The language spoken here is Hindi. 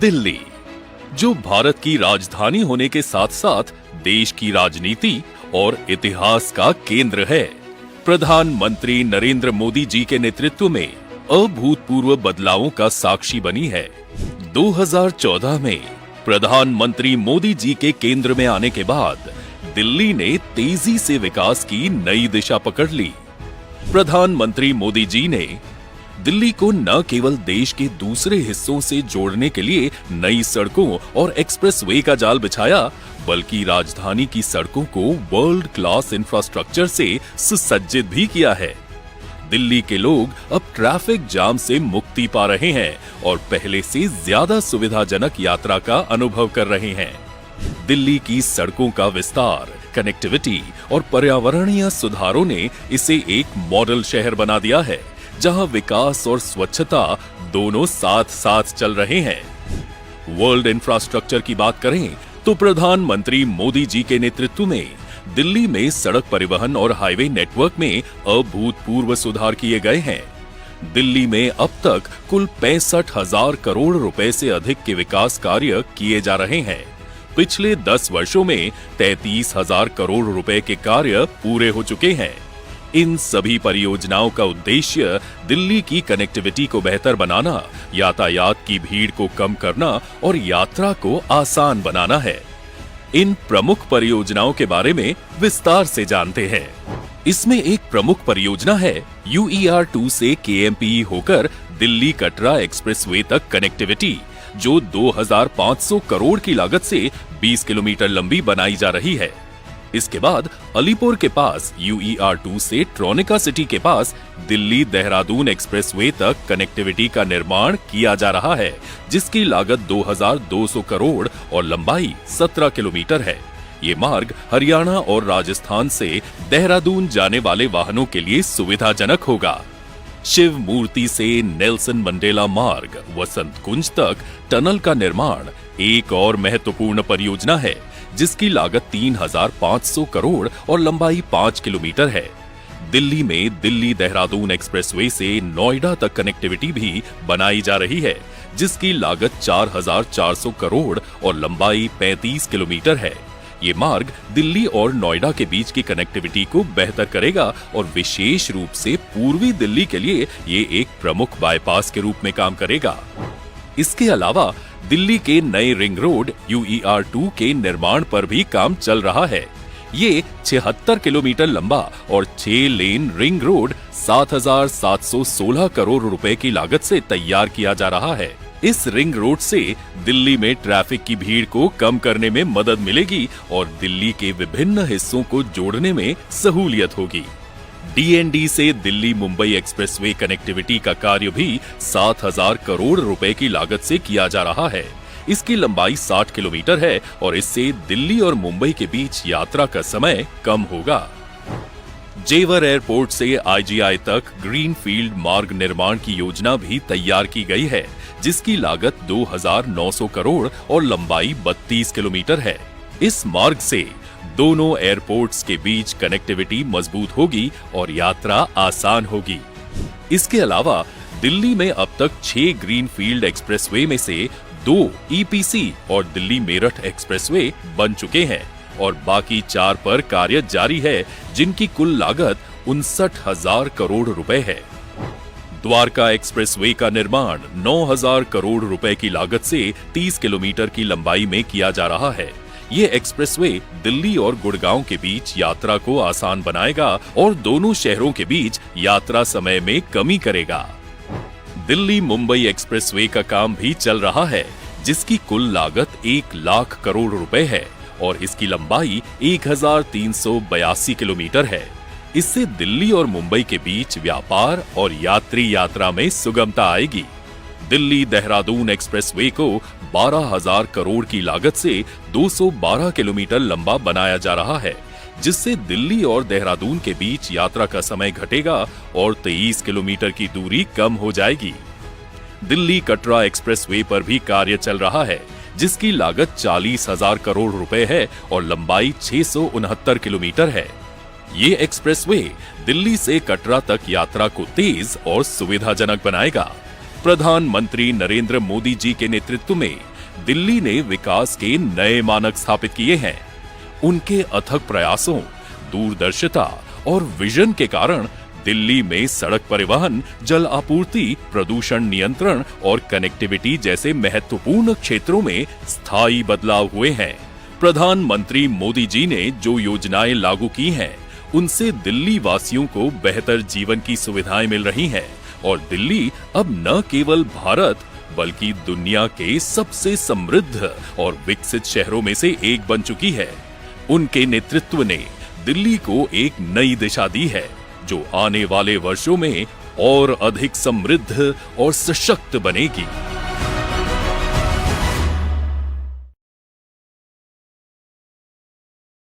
दिल्ली, जो भारत की राजधानी होने के साथ साथ देश की राजनीति और इतिहास का केंद्र है। प्रधानमंत्री नरेंद्र मोदी जी के नेतृत्व में अभूतपूर्व बदलावों का साक्षी बनी है। 2014 में प्रधानमंत्री मोदी जी के केंद्र में आने के बाद दिल्ली ने तेजी से विकास की नई दिशा पकड़ ली। प्रधानमंत्री मोदी जी ने दिल्ली को न केवल देश के दूसरे हिस्सों से जोड़ने के लिए नई सड़कों और एक्सप्रेसवे का जाल बिछाया, बल्कि राजधानी की सड़कों को वर्ल्ड क्लास इंफ्रास्ट्रक्चर से सुसज्जित भी किया है। दिल्ली के लोग अब ट्रैफिक जाम से मुक्ति पा रहे हैं और पहले से ज्यादा सुविधाजनक यात्रा का अनुभव कर रहे हैं। दिल्ली की सड़कों का विस्तार, कनेक्टिविटी और पर्यावरणीय सुधारों ने इसे एक मॉडल शहर बना दिया है, जहां विकास और स्वच्छता दोनों साथ साथ चल रहे हैं। वर्ल्ड इंफ्रास्ट्रक्चर की बात करें तो प्रधानमंत्री मोदी जी के नेतृत्व में दिल्ली में सड़क परिवहन और हाईवे नेटवर्क में अभूतपूर्व सुधार किए गए हैं। दिल्ली में अब तक कुल 65,000 करोड़ रुपए से अधिक के विकास कार्य किए जा रहे हैं। पिछले 10 वर्षों में 33,000 करोड़ रुपए के कार्य पूरे हो चुके हैं। इन सभी परियोजनाओं का उद्देश्य दिल्ली की कनेक्टिविटी को बेहतर बनाना, यातायात की भीड़ को कम करना और यात्रा को आसान बनाना है। इन प्रमुख परियोजनाओं के बारे में विस्तार से जानते हैं। इसमें एक प्रमुख परियोजना है UER2 से KMPE होकर दिल्ली कटरा एक्सप्रेसवे तक कनेक्टिविटी, जो 2,500 करोड़ की लागत से 20 किलोमीटर लंबी बनाई जा रही है। इसके बाद अलीपुर के पास UER2 से ट्रोनिका सिटी के पास दिल्ली देहरादून एक्सप्रेसवे तक कनेक्टिविटी का निर्माण किया जा रहा है, जिसकी लागत 2,200 करोड़ और लंबाई 17 किलोमीटर है। ये मार्ग हरियाणा और राजस्थान से देहरादून जाने वाले वाहनों के लिए सुविधाजनक होगा। शिव मूर्ति से नेल्सन मंडेला मार्ग वसंत कुंज तक टनल का निर्माण एक और महत्वपूर्ण परियोजना है, जिसकी लागत 3,500 करोड़ और लंबाई 5 किलोमीटर है। दिल्ली में दिल्ली देहरादून एक्सप्रेसवे से नोएडा तक कनेक्टिविटी भी बनाई जा रही है, जिसकी लागत 4,400 करोड़ और लंबाई 35 किलोमीटर है। ये मार्ग दिल्ली और नोएडा के बीच की कनेक्टिविटी को बेहतर करेगा और विशेष रूप से पूर्वी दिल्ली के लिए ये एक प्रमुख बाईपास के रूप में काम करेगा। इसके अलावा दिल्ली के नए रिंग रोड UER2 के निर्माण पर भी काम चल रहा है। ये 76 किलोमीटर लंबा और 6 लेन रिंग रोड 7,716 करोड़ रुपए की लागत से तैयार किया जा रहा है। इस रिंग रोड से दिल्ली में ट्रैफिक की भीड़ को कम करने में मदद मिलेगी और दिल्ली के विभिन्न हिस्सों को जोड़ने में सहूलियत होगी। DND से दिल्ली मुंबई एक्सप्रेसवे कनेक्टिविटी का कार्य भी 7,000 करोड़ रुपए की लागत से किया जा रहा है। इसकी लंबाई 60 किलोमीटर है और इससे दिल्ली और मुंबई के बीच यात्रा का समय कम होगा। जेवर एयरपोर्ट से IGI तक ग्रीनफील्ड मार्ग निर्माण की योजना भी तैयार की गई है, जिसकी लागत 2,900 करोड़ और लंबाई 32 किलोमीटर है। इस मार्ग से दोनों एयरपोर्ट्स के बीच कनेक्टिविटी मजबूत होगी और यात्रा आसान होगी। इसके अलावा दिल्ली में अब तक 6 ग्रीनफील्ड एक्सप्रेसवे में से 2 EPC और दिल्ली मेरठ एक्सप्रेसवे बन चुके हैं और बाकी 4 पर कार्य जारी है, जिनकी कुल लागत 59,000 करोड़ रुपए है। द्वारका एक्सप्रेसवे का निर्माण 9,000 करोड़ रुपए की लागत से 30 किलोमीटर की लंबाई में किया जा रहा है। ये एक्सप्रेसवे दिल्ली और गुड़गांव के बीच यात्रा को आसान बनाएगा और दोनों शहरों के बीच यात्रा समय में कमी करेगा। दिल्ली मुंबई एक्सप्रेसवे का काम भी चल रहा है, जिसकी कुल लागत 1 लाख करोड़ रुपए है और इसकी लंबाई 1,382 किलोमीटर है। इससे दिल्ली और मुंबई के बीच व्यापार और यात्री यात्रा में सुगमता आएगी। दिल्ली देहरादून एक्सप्रेसवे को 12,000 करोड़ की लागत से 212 किलोमीटर लंबा बनाया जा रहा है, जिससे दिल्ली और देहरादून के बीच यात्रा का समय घटेगा और 23 किलोमीटर की दूरी कम हो जाएगी। दिल्ली कटरा एक्सप्रेसवे पर भी कार्य चल रहा है, जिसकी लागत 40,000 करोड़ रुपए है और लंबाई 669 किलोमीटर है। ये एक्सप्रेसवे दिल्ली से कटरा तक यात्रा को तेज और सुविधाजनक बनाएगा। प्रधानमंत्री नरेंद्र मोदी जी के नेतृत्व में दिल्ली ने विकास के नए मानक स्थापित किए हैं। उनके अथक प्रयासों, दूरदर्शिता और विजन के कारण दिल्ली में सड़क परिवहन, जल आपूर्ति, प्रदूषण नियंत्रण और कनेक्टिविटी जैसे महत्वपूर्ण क्षेत्रों में स्थायी बदलाव हुए हैं। प्रधानमंत्री मोदी जी ने जो योजनाएं लागू की हैं, उनसे दिल्ली वासियों को बेहतर जीवन की सुविधाएं मिल रही हैं और दिल्ली अब न केवल भारत बल्कि दुनिया के सबसे समृद्ध और विकसित शहरों में से एक बन चुकी है। उनके नेतृत्व ने दिल्ली को एक नई दिशा दी है, जो आने वाले वर्षों में और अधिक समृद्ध और सशक्त बनेगी।